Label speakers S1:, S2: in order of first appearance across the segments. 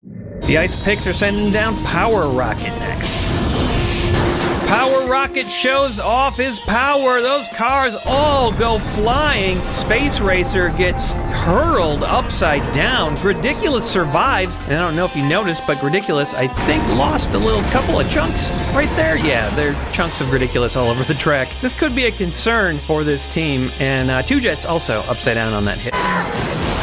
S1: The Ice Picks are sending down Power Rocket next. Power Rocket shows off his power. Those cars all go flying. Space Racer gets hurled upside down. Ridiculous survives. And I don't know if you noticed, but Ridiculous, I think, lost a little couple of chunks right there. Yeah, there are chunks of Ridiculous all over the track. This could be a concern for this team. And Two Jets also upside down on that hit.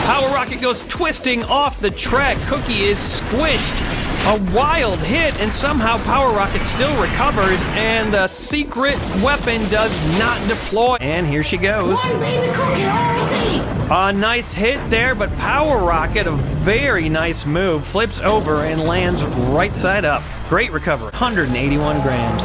S1: Power Rocket goes twisting off the track. Cookie is squished. A wild hit, and somehow Power Rocket still recovers, and the secret weapon does not deploy. And here she goes.
S2: One baby cookie all day.
S1: A nice hit there, but Power Rocket, a very nice move, flips over and lands right side up. Great recovery, 181 grams.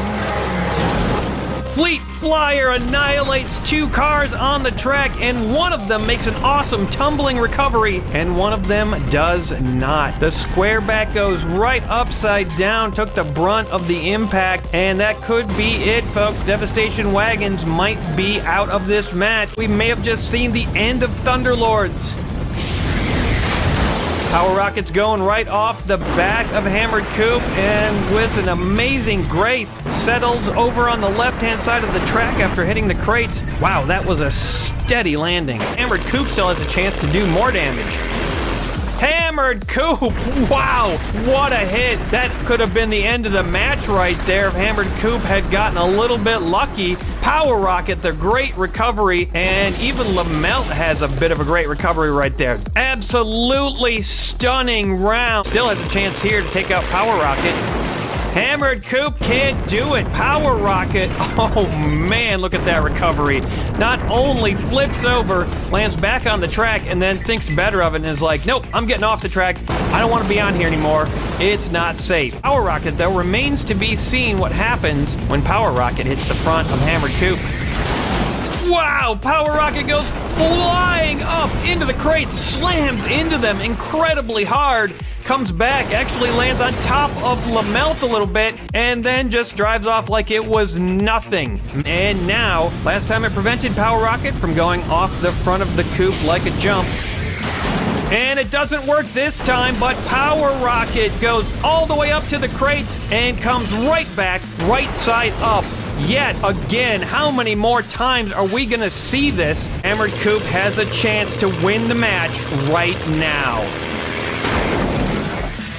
S1: Fleet Flyer annihilates two cars on the track, and one of them makes an awesome tumbling recovery, and one of them does not. The squareback goes right upside down, took the brunt of the impact, and that could be it, folks. Devastation Wagons might be out of this match. We may have just seen the end of Thunderlords. Power Rocket's going right off the back of Hammered Coupe, and with an amazing grace, settles over on the left-hand side of the track after hitting the crates. Wow, that was a steady landing. Hammered Coupe still has a chance to do more damage. Hammered Coupe! Wow, what a hit! That could have been the end of the match right there if Hammered Coupe had gotten a little bit lucky. Power Rocket, the great recovery, and even Lamelt has a bit of a great recovery right there. Absolutely stunning round. Still has a chance here to take out Power Rocket. Hammered Coupe can't do it. Power Rocket, oh man, look at that recovery. Not only flips over, lands back on the track, and then thinks better of it and is like, nope, I'm getting off the track. I don't want to be on here anymore. It's not safe. Power Rocket, though, remains to be seen what happens when Power Rocket hits the front of Hammered Coupe. Wow! Power Rocket goes flying up into the crates, slams into them incredibly hard, comes back, actually lands on top of Lamelt a little bit, and then just drives off like it was nothing. And now, last time it prevented Power Rocket from going off the front of the coupe like a jump. And it doesn't work this time, but Power Rocket goes all the way up to the crates and comes right back, right side up. Yet again, how many more times are we gonna see this? Hammered Coupe has a chance to win the match right now.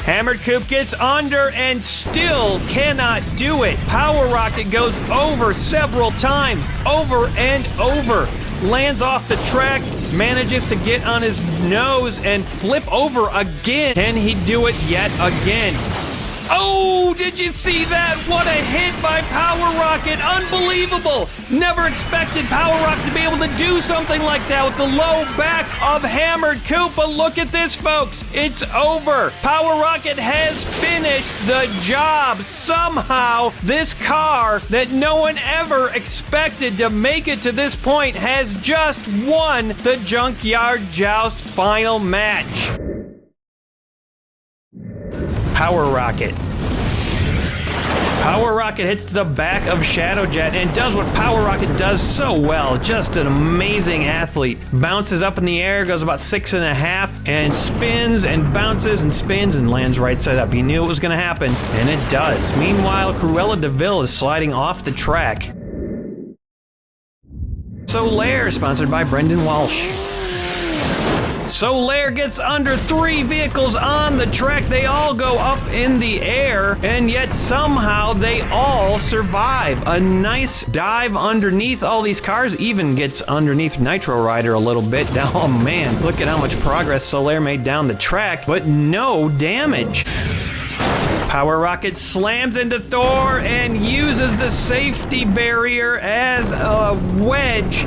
S1: Hammered Coupe gets under and still cannot do it. Power Rocket goes over several times, over and over. Lands off the track, manages to get on his nose and flip over again. Can he do it yet again? Oh, did you see that? What a hit by Power Rocket. Unbelievable. Never expected Power Rocket to be able to do something like that with the low back of Hammered Coupe. But look at this, folks. It's over. Power Rocket has finished the job. Somehow, this car that no one ever expected to make it to this point has just won the Junkyard Joust final match. Power Rocket. Power Rocket hits the back of Shadow Jet and does what Power Rocket does so well. Just an amazing athlete. Bounces up in the air, goes about 6.5, and spins and bounces and spins and lands right side up. You knew it was going to happen, and it does. Meanwhile, Cruella de Vil is sliding off the track. Solaire, sponsored by Brendan Walsh. Solaire gets under 3 vehicles on the track. They all go up in the air, and yet somehow they all survive. A nice dive underneath all these cars, even gets underneath Nitro Rider a little bit. Oh man, look at how much progress Solaire made down the track, but no damage. Power Rocket slams into Thor and uses the safety barrier as a wedge,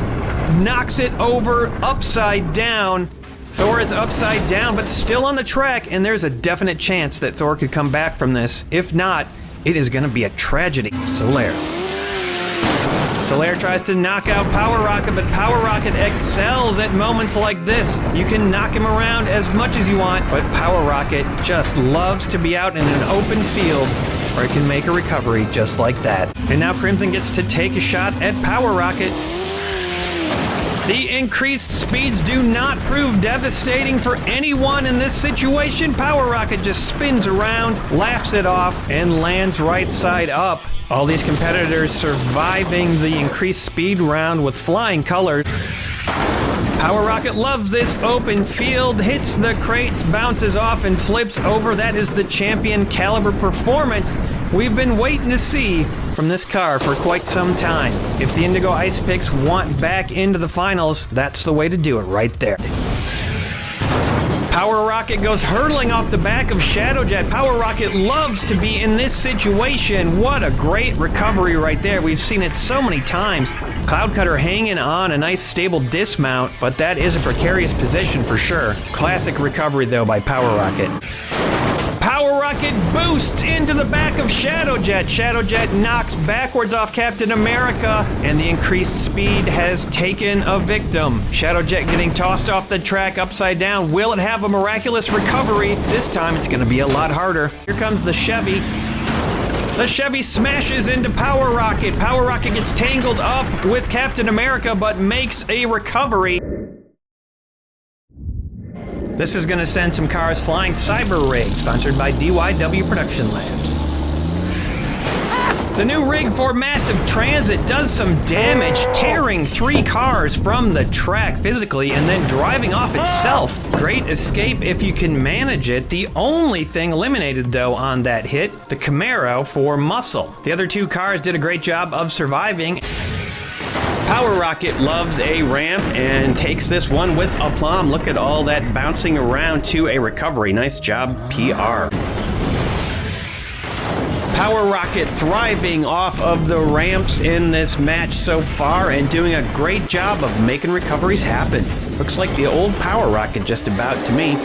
S1: knocks it over upside down. Thor is upside down, but still on the track, and there's a definite chance that Thor could come back from this. If not, it is going to be a tragedy. Solaire tries to knock out Power Rocket, but Power Rocket excels at moments like this. You can knock him around as much as you want, but Power Rocket just loves to be out in an open field where it can make a recovery just like that. And now Crimson gets to take a shot at Power Rocket. The increased speeds do not prove devastating for anyone in this situation. Power Rocket just spins around, laughs it off, and lands right side up. All these competitors surviving the increased speed round with flying colors. Power Rocket loves this open field, hits the crates, bounces off, and flips over. That is the champion caliber performance we've been waiting to see from this car for quite some time. If the Indigo Ice Picks want back into the finals, that's the way to do it right there. Power Rocket goes hurtling off the back of Shadowjet. Power Rocket loves to be in this situation. What a great recovery right there. We've seen it so many times. Cloud Cutter hanging on, a nice stable dismount, but that is a precarious position for sure. Classic recovery though by Power Rocket. Power Rocket boosts into the back of Shadowjet. Shadowjet knocks backwards off Captain America, and the increased speed has taken a victim. Shadowjet getting tossed off the track upside down. Will it have a miraculous recovery? This time it's going to be a lot harder. Here comes the Chevy. The Chevy smashes into Power Rocket. Power Rocket gets tangled up with Captain America, but makes a recovery. This is going to send some cars flying. Cyber Rig, sponsored by DYW Production Labs. The new rig for massive transit does some damage, tearing 3 cars from the track physically and then driving off itself. Great escape if you can manage it. The only thing eliminated though on that hit, the Camaro for muscle. The other 2 cars did a great job of surviving. Power Rocket loves a ramp and takes this one with aplomb. Look at all that bouncing around to a recovery. Nice job, PR. Power Rocket thriving off of the ramps in this match so far and doing a great job of making recoveries happen. Looks like the old Power Rocket just about to me.